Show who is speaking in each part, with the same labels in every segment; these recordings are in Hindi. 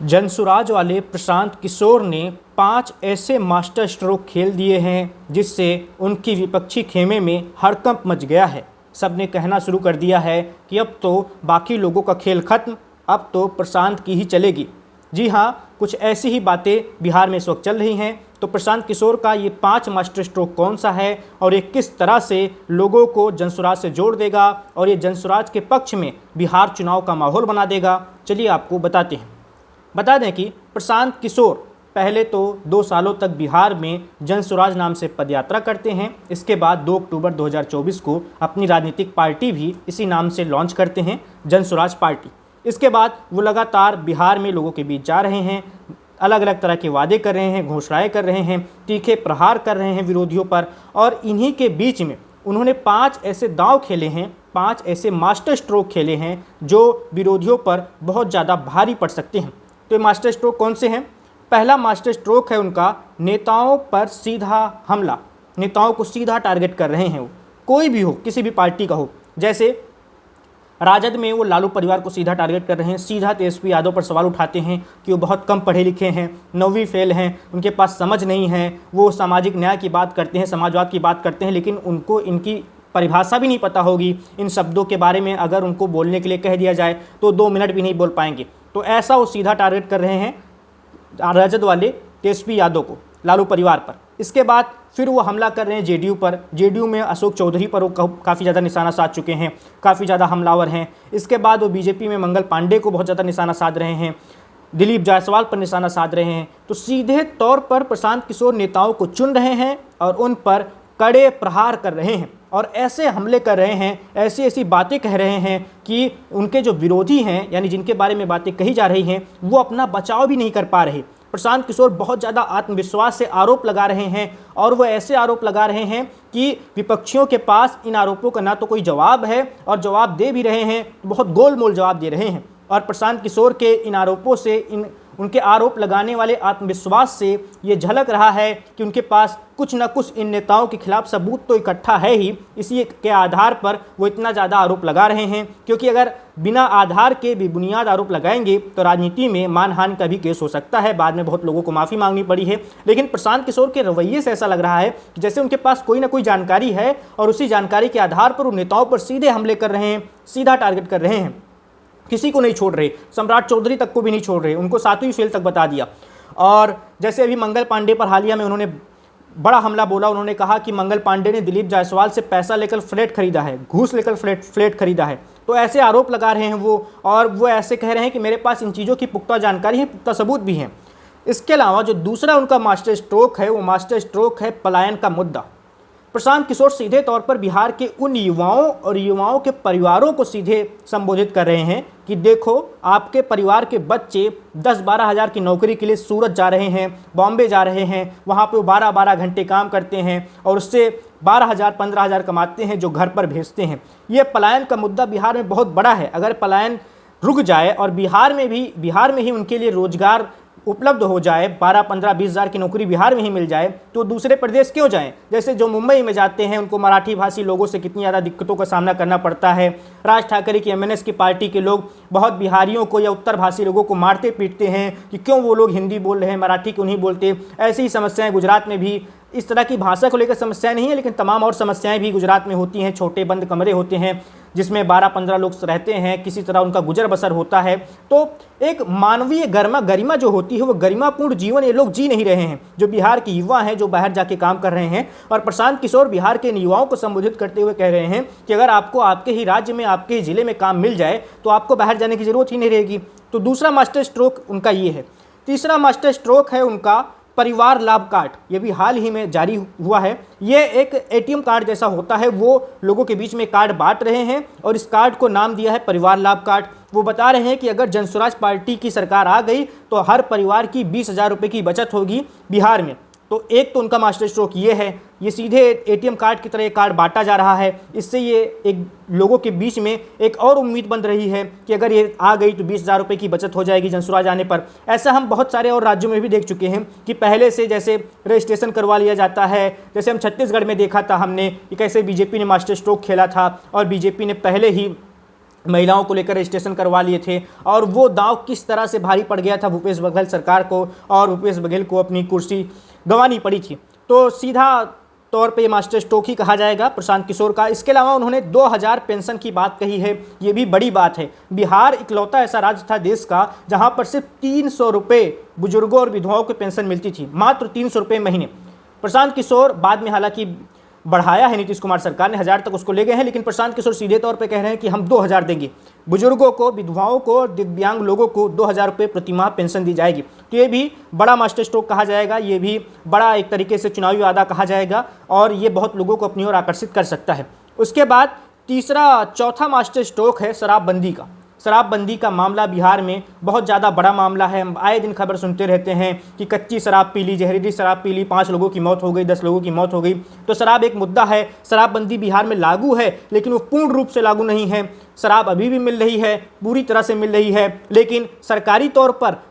Speaker 1: जनसुराज वाले प्रशांत किशोर ने 5 ऐसे मास्टर स्ट्रोक खेल दिए हैं जिससे उनकी विपक्षी खेमे में हड़कंप मच गया है। सबने कहना शुरू कर दिया है कि अब तो बाकी लोगों का खेल खत्म, अब तो प्रशांत की ही चलेगी। जी हाँ, कुछ ऐसी ही बातें बिहार में इस वक्त चल रही हैं। तो प्रशांत किशोर का ये 5 मास्टर स्ट्रोक कौन सा है और ये किस तरह से लोगों को जनसुराज से जोड़ देगा और ये जनसुराज के पक्ष में बिहार चुनाव का माहौल बना देगा, चलिए आपको बताते हैं। बता दें कि प्रशांत किशोर पहले तो 2 सालों तक बिहार में जनसुराज नाम से पदयात्रा करते हैं। इसके बाद 2 अक्टूबर 2024 को अपनी राजनीतिक पार्टी भी इसी नाम से लॉन्च करते हैं, जनसुराज पार्टी। इसके बाद वो लगातार बिहार में लोगों के बीच जा रहे हैं, अलग अलग तरह के वादे कर रहे हैं, घोषणाएं कर रहे हैं, तीखे प्रहार कर रहे हैं विरोधियों पर। और इन्हीं के बीच में उन्होंने 5 ऐसे दांव खेले हैं, 5 ऐसे मास्टर स्ट्रोक खेले हैं जो विरोधियों पर बहुत ज़्यादा भारी पड़ सकते हैं। तो ये मास्टर स्ट्रोक कौन से हैं? पहला मास्टर स्ट्रोक है उनका नेताओं पर सीधा हमला। नेताओं को सीधा टारगेट कर रहे हैं वो, कोई भी हो, किसी भी पार्टी का हो। जैसे राजद में वो लालू परिवार को सीधा टारगेट कर रहे हैं, सीधा तेजस्वी यादव पर सवाल उठाते हैं कि वो बहुत कम पढ़े लिखे हैं, 9वीं फेल हैं, उनके पास समझ नहीं है। वो सामाजिक न्याय की बात करते हैं, समाजवाद की बात करते हैं, लेकिन उनको इनकी परिभाषा भी नहीं पता होगी। इन शब्दों के बारे में अगर उनको बोलने के लिए कह दिया जाए तो 2 मिनट भी नहीं बोल पाएंगे। तो ऐसा वो सीधा टारगेट कर रहे हैं राजद वाले तेजस्वी यादव को, लालू परिवार पर। इसके बाद फिर वो हमला कर रहे हैं जेडीयू पर। जेडीयू में अशोक चौधरी पर वो काफ़ी ज़्यादा निशाना साध चुके हैं, काफ़ी ज़्यादा हमलावर हैं। इसके बाद वो बीजेपी में मंगल पांडे को बहुत ज़्यादा निशाना साध रहे हैं, दिलीप जायसवाल पर निशाना साध रहे हैं। तो सीधे तौर पर प्रशांत किशोर नेताओं को चुन रहे हैं और उन पर कड़े प्रहार कर रहे हैं और ऐसे हमले कर रहे हैं, ऐसी ऐसी बातें कह रहे हैं कि उनके जो विरोधी हैं, यानी जिनके बारे में बातें कही जा रही हैं, वो अपना बचाव भी नहीं कर पा रहे। प्रशांत किशोर बहुत ज़्यादा आत्मविश्वास से आरोप लगा रहे हैं और वो ऐसे आरोप लगा रहे हैं कि विपक्षियों के पास इन आरोपों का ना तो कोई जवाब है और जवाब दे भी रहे हैं, बहुत गोल मोल जवाब दे रहे हैं। और प्रशांत किशोर के इन आरोपों से, उनके आरोप लगाने वाले आत्मविश्वास से ये झलक रहा है कि उनके पास कुछ न कुछ इन नेताओं के खिलाफ सबूत तो इकट्ठा है ही। इसी के आधार पर वो इतना ज़्यादा आरोप लगा रहे हैं, क्योंकि अगर बिना आधार के भी बुनियाद आरोप लगाएंगे तो राजनीति में मानहानि का भी केस हो सकता है। बाद में बहुत लोगों को माफ़ी मांगनी पड़ी है। लेकिन प्रशांत किशोर के रवैये से ऐसा लग रहा है जैसे उनके पास कोई ना कोई जानकारी है और उसी जानकारी के आधार पर वो नेताओं पर सीधे हमले कर रहे हैं, सीधा टारगेट कर रहे हैं, किसी को नहीं छोड़ रहे। सम्राट चौधरी तक को भी नहीं छोड़ रहे, उनको 7वीं फेल तक बता दिया। और जैसे अभी मंगल पांडे पर हालिया में उन्होंने बड़ा हमला बोला। उन्होंने कहा कि मंगल पांडे ने दिलीप जायसवाल से पैसा लेकर फ्लैट खरीदा है, घूस लेकर फ्लैट खरीदा है। तो ऐसे आरोप लगा रहे हैं वो, और वो ऐसे कह रहे हैं कि मेरे पास इन चीज़ों की पुख्ता जानकारी है, पुख्ता सबूत भी हैं। इसके अलावा जो दूसरा उनका मास्टर स्ट्रोक है, वो मास्टर स्ट्रोक है पलायन का मुद्दा। प्रशांत किशोर सीधे तौर पर बिहार के उन युवाओं और युवाओं के परिवारों को सीधे संबोधित कर रहे हैं कि देखो, आपके परिवार के बच्चे 10-12 हज़ार की नौकरी के लिए सूरत जा रहे हैं, बॉम्बे जा रहे हैं, वहाँ पे वो 12-12 घंटे काम करते हैं और उससे 12,000-15,000 कमाते हैं जो घर पर भेजते हैं। ये पलायन का मुद्दा बिहार में बहुत बड़ा है। अगर पलायन रुक जाए और बिहार में ही उनके लिए रोजगार उपलब्ध हो जाए, 12-15-20 हज़ार की नौकरी बिहार में ही मिल जाए, तो दूसरे प्रदेश क्यों जाएं? जैसे जो मुंबई में जाते हैं उनको मराठी भाषी लोगों से कितनी ज़्यादा दिक्कतों का सामना करना पड़ता है। राज ठाकरे की एमएनएस की पार्टी के लोग बहुत बिहारियों को या उत्तर भाषी लोगों को मारते पीटते हैं कि क्यों वो लोग हिंदी बोल रहे हैं, मराठी क्यों नहीं बोलते। ऐसी ही समस्याएं गुजरात में भी, इस तरह की भाषा को लेकर समस्याएं नहीं है, लेकिन तमाम और समस्याएं भी गुजरात में होती हैं। छोटे बंद कमरे होते हैं जिसमें 12-15 लोग रहते हैं, किसी तरह उनका गुजर बसर होता है। तो एक मानवीय गरिमा जो होती है, वो गरिमापूर्ण जीवन ये लोग जी नहीं रहे हैं, जो बिहार के युवा हैं, जो बाहर जाके काम कर रहे हैं। और प्रशांत किशोर बिहार के युवाओं को संबोधित करते हुए कह रहे हैं कि अगर आपको आपके ही राज्य में, आपके ही ज़िले में काम मिल जाए तो आपको बाहर जाने की ज़रूरत ही नहीं रहेगी। तो दूसरा मास्टर स्ट्रोक उनका ये है। तीसरा मास्टर स्ट्रोक है उनका परिवार लाभ कार्ड। ये भी हाल ही में जारी हुआ है। ये एक एटीएम कार्ड जैसा होता है, वो लोगों के बीच में कार्ड बांट रहे हैं और इस कार्ड को नाम दिया है परिवार लाभ कार्ड। वो बता रहे हैं कि अगर जनसुराज पार्टी की सरकार आ गई तो हर परिवार की 20,000 रुपये की बचत होगी बिहार में। तो एक तो उनका मास्टर स्ट्रोक ये है, ये सीधे एटीएम कार्ड की तरह ये कार्ड बांटा जा रहा है। इससे ये एक लोगों के बीच में एक और उम्मीद बन रही है कि अगर ये आ गई तो 20,000 रुपये की बचत हो जाएगी जनसुराज आने पर। ऐसा हम बहुत सारे और राज्यों में भी देख चुके हैं कि पहले से जैसे रजिस्ट्रेशन करवा लिया जाता है। जैसे हम छत्तीसगढ़ में देखा था हमने कि कैसे बीजेपी ने मास्टर स्ट्रोक खेला था और बीजेपी ने पहले ही महिलाओं को लेकर रजिस्ट्रेशन करवा लिए थे, और वो दांव किस तरह से भारी पड़ गया था भूपेश बघेल सरकार को, और भूपेश बघेल को अपनी कुर्सी गंवानी पड़ी थी। तो सीधा तौर पे मास्टर स्ट्रोक ही कहा जाएगा प्रशांत किशोर का। इसके अलावा उन्होंने 2000 पेंशन की बात कही है, ये भी बड़ी बात है। बिहार इकलौता ऐसा राज्य था देश का जहां पर सिर्फ 300 रुपये बुजुर्गों और विधवाओं को पेंशन मिलती थी, मात्र 300 रुपये महीने। प्रशांत किशोर बाद में हालांकि बढ़ाया है नीतीश कुमार सरकार ने, 1000 तक उसको ले गए हैं, लेकिन प्रशांत किशोर सीधे तौर पे कह रहे हैं कि हम 2000 देंगे बुजुर्गों को, विधवाओं को, दिव्यांग लोगों को 2000 रुपये प्रति माह पेंशन दी जाएगी। तो ये भी बड़ा मास्टर स्ट्रोक कहा जाएगा, ये भी बड़ा एक तरीके से चुनावी वादा कहा जाएगा, और ये बहुत लोगों को अपनी ओर आकर्षित कर सकता है। उसके बाद चौथा मास्टर स्ट्रोक है शराबबंदी का। शराबबंदी का मामला बिहार में बहुत ज़्यादा बड़ा मामला है। हम आए दिन खबर सुनते रहते हैं कि कच्ची शराब पी ली, जहरीली शराब पी ली, 5 लोगों की मौत हो गई, 10 लोगों की मौत हो गई। तो शराब एक मुद्दा है। शराबबंदी बिहार में लागू है, लेकिन वो पूर्ण रूप से लागू नहीं है। शराब अभी भी मिल रही है, पूरी तरह से मिल रही है, लेकिन सरकारी तौर पर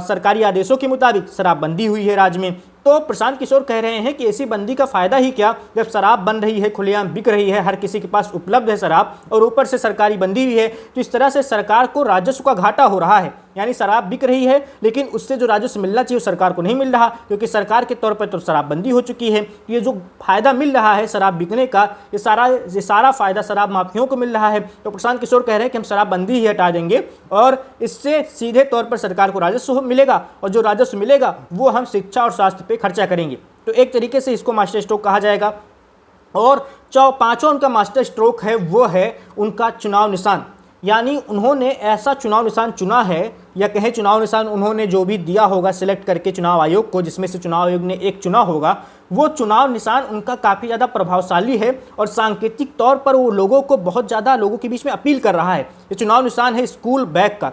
Speaker 1: सरकारी आदेशों के मुताबिक शराबबंदी हुई है राज्य में। तो प्रशांत किशोर कह रहे हैं कि ऐसी बंदी का फायदा ही क्या, जब शराब बन रही है, खुलेआम बिक रही है, हर किसी के पास उपलब्ध है शराब, और ऊपर से सरकारी बंदी भी है, तो इस तरह से सरकार को राजस्व का घाटा हो रहा है। यानी शराब बिक रही है, लेकिन उससे जो राजस्व मिलना चाहिए सरकार को नहीं मिल रहा, क्योंकि सरकार के तौर पर तो शराबबंदी हो चुकी है। ये जो फायदा मिल रहा है शराब बिकने का, ये सारा फायदा शराब माफियों को मिल रहा है। तो प्रशांत किशोर कह रहे हैं कि हम शराबबंदी ही हटा देंगे, और इससे सीधे तौर पर सरकार को राजस्व मिलेगा, और जो राजस्व मिलेगा वो हम शिक्षा और स्वास्थ्य पे खर्चा करेंगे। तो एक तरीके से इसको मास्टर स्ट्रोक कहा जाएगा। और पांचवा उनका मास्टर स्ट्रोक है, वो है उनका चुनाव निशान। यानी उन्होंने ऐसा चुनाव निशान चुना है, या कहें चुनाव निशान उन्होंने जो भी दिया होगा सिलेक्ट करके चुनाव आयोग को, जिसमें से चुनाव आयोग ने एक चुना होगा, वो चुनाव निशान उनका काफ़ी ज़्यादा प्रभावशाली है, और सांकेतिक तौर पर वो लोगों को बहुत ज़्यादा लोगों के बीच में अपील कर रहा है। ये चुनाव निशान है स्कूल बैग का।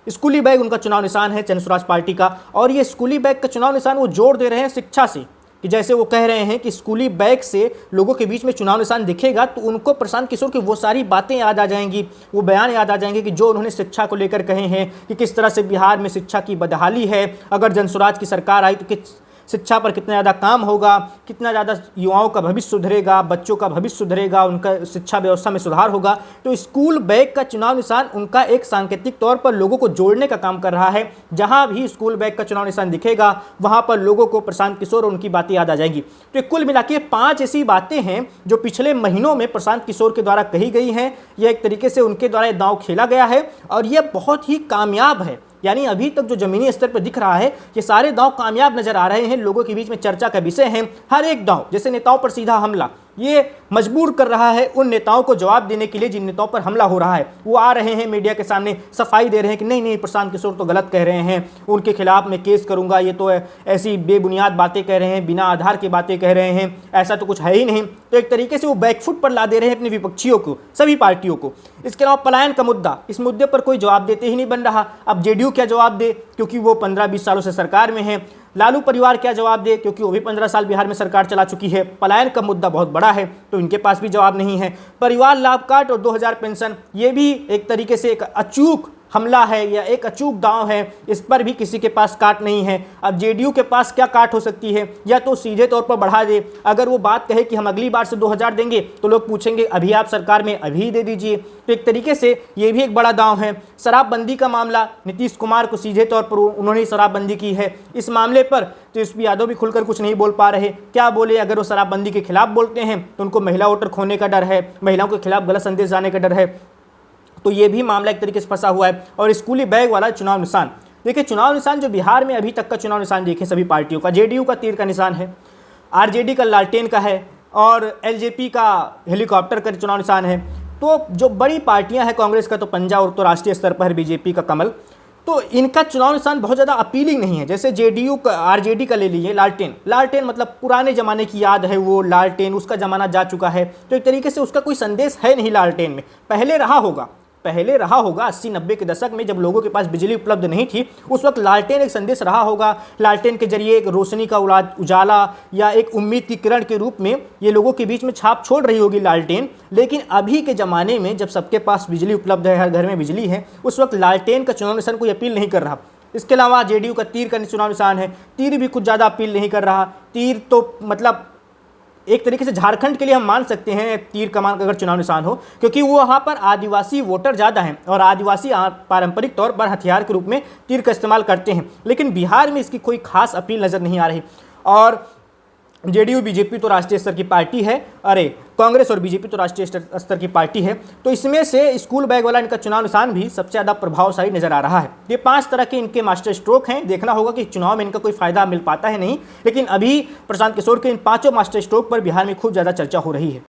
Speaker 1: स्कूली बैग उनका चुनाव निशान है जन स्वराज पार्टी का, और ये स्कूली बैग का चुनाव निशान वो जोड़ दे रहे हैं शिक्षा से, कि जैसे वो कह रहे हैं कि स्कूली बैग से लोगों के बीच में चुनाव निशान दिखेगा तो उनको प्रशांत किशोर की वो सारी बातें याद आ जाएंगी, वो बयान याद आ जाएंगे कि जो उन्होंने शिक्षा को लेकर कहे हैं, कि किस तरह से बिहार में शिक्षा की बदहाली है, अगर जनस्वराज की सरकार आई तो किस शिक्षा पर कितना ज़्यादा काम होगा, कितना ज़्यादा युवाओं का भविष्य सुधरेगा, बच्चों का भविष्य सुधरेगा, उनका शिक्षा व्यवस्था में सुधार होगा। तो स्कूल बैग का चुनाव निशान उनका एक सांकेतिक तौर पर लोगों को जोड़ने का काम कर रहा है। जहां भी स्कूल बैग का चुनाव निशान दिखेगा वहां पर लोगों को प्रशांत किशोर और उनकी बातें याद आ जाएंगी। तो कुल मिलाकर 5 ऐसी बातें हैं जो पिछले महीनों में प्रशांत किशोर के द्वारा कही गई हैं। यह एक तरीके से उनके द्वारा दांव खेला गया है, और यह बहुत ही कामयाब है। यानी अभी तक जो जमीनी स्तर पर दिख रहा है, ये सारे दांव कामयाब नजर आ रहे हैं, लोगों के बीच में चर्चा का विषय है। हर एक दांव, जैसे नेताओं पर सीधा हमला, ये मजबूर कर रहा है उन नेताओं को जवाब देने के लिए जिन नेताओं पर हमला हो रहा है। वो आ रहे हैं मीडिया के सामने, सफाई दे रहे हैं कि नहीं नहीं प्रशांत किशोर तो गलत कह रहे हैं, उनके खिलाफ मैं केस करूंगा, ये तो ऐसी बेबुनियाद बातें कह रहे हैं, बिना आधार की बातें कह रहे हैं, ऐसा तो कुछ है ही नहीं। तो एक तरीके से वो बैकफुट पर ला दे रहे हैं अपने विपक्षियों को, सभी पार्टियों को। इसके अलावा पलायन का मुद्दा, इस मुद्दे पर कोई जवाब देते ही नहीं बन रहा। अब जेडीयू क्या जवाब दे, क्योंकि वो 15-20 सालों से सरकार में है। लालू परिवार क्या जवाब दे, क्योंकि वो भी 15 साल बिहार में सरकार चला चुकी है। पलायन का मुद्दा बहुत बड़ा है, तो इनके पास भी जवाब नहीं है। परिवार लाभ कार्ड और 2000 पेंशन, ये भी एक तरीके से एक अचूक हमला है या एक अचूक दांव है, इस पर भी किसी के पास काट नहीं है। अब जेडीयू के पास क्या काट हो सकती है, या तो सीधे तौर पर बढ़ा दे। अगर वो बात कहे कि हम अगली बार से 2000 देंगे, तो लोग पूछेंगे अभी आप सरकार में, अभी दे दीजिए। तो एक तरीके से ये भी एक बड़ा दांव है। शराबबंदी का मामला, नीतीश कुमार को सीधे तौर पर उन्होंने शराबबंदी की है। इस मामले पर तेजस्वी यादव भी खुलकर कुछ नहीं बोल पा रहे। क्या बोले, अगर वो शराबबंदी के खिलाफ बोलते हैं तो उनको महिला वोटर खोने का डर है, महिलाओं के खिलाफ गलत संदेश जाने का डर है। तो ये भी मामला एक तरीके से फंसा हुआ है। और स्कूली बैग वाला चुनाव निशान, देखिए चुनाव निशान जो बिहार में अभी तक का चुनाव निशान देखें सभी पार्टियों का, जेडीयू का तीर का निशान है, आरजेडी का लालटेन का है, और एलजेपी का हेलीकॉप्टर का चुनाव निशान है। तो जो बड़ी पार्टियां हैं, कांग्रेस का तो पंजा, और तो राष्ट्रीय स्तर पर बीजेपी का कमल, तो इनका चुनाव निशान बहुत ज़्यादा अपीलिंग नहीं है। जैसे जेडीयू का, आरजेडी का ले लीजिए, लालटेन, लालटेन मतलब पुराने ज़माने की याद है, वो लालटेन, उसका ज़माना जा चुका है। तो एक तरीके से उसका कोई संदेश है नहीं लालटेन में। पहले रहा होगा 80-90 के दशक में, जब लोगों के पास बिजली उपलब्ध नहीं थी, उस वक्त लालटेन एक संदेश रहा होगा। लालटेन के जरिए एक रोशनी का उजाला या एक उम्मीद की किरण के रूप में ये लोगों के बीच में छाप छोड़ रही होगी लालटेन। लेकिन अभी के ज़माने में जब सबके पास बिजली उपलब्ध है, हर घर में बिजली है, उस वक्त लालटेन का चुनाव निशान कोई अपील नहीं कर रहा। इसके अलावा जेडीयू का तीर का चुनाव निशान है, तीर भी कुछ ज़्यादा अपील नहीं कर रहा। तीर तो मतलब एक तरीके से झारखंड के लिए हम मान सकते हैं तीर कमान का अगर चुनाव निशान हो, क्योंकि वो वहाँ पर आदिवासी वोटर ज़्यादा हैं और आदिवासी पारंपरिक तौर पर हथियार के रूप में तीर का इस्तेमाल करते हैं। लेकिन बिहार में इसकी कोई खास अपील नज़र नहीं आ रही। और जेडीयू बीजेपी तो राष्ट्रीय स्तर की पार्टी है, अरे कांग्रेस और बीजेपी तो राष्ट्रीय स्तर की पार्टी है, तो इसमें से स्कूल बैग वाला इनका चुनाव निशान भी सबसे ज़्यादा प्रभावशाली नजर आ रहा है। ये 5 तरह के इनके मास्टर स्ट्रोक हैं, देखना होगा कि चुनाव में इनका कोई फायदा मिल पाता है नहीं, लेकिन अभी प्रशांत किशोर के इन 5 मास्टर स्ट्रोक पर बिहार में खूब ज़्यादा चर्चा हो रही है।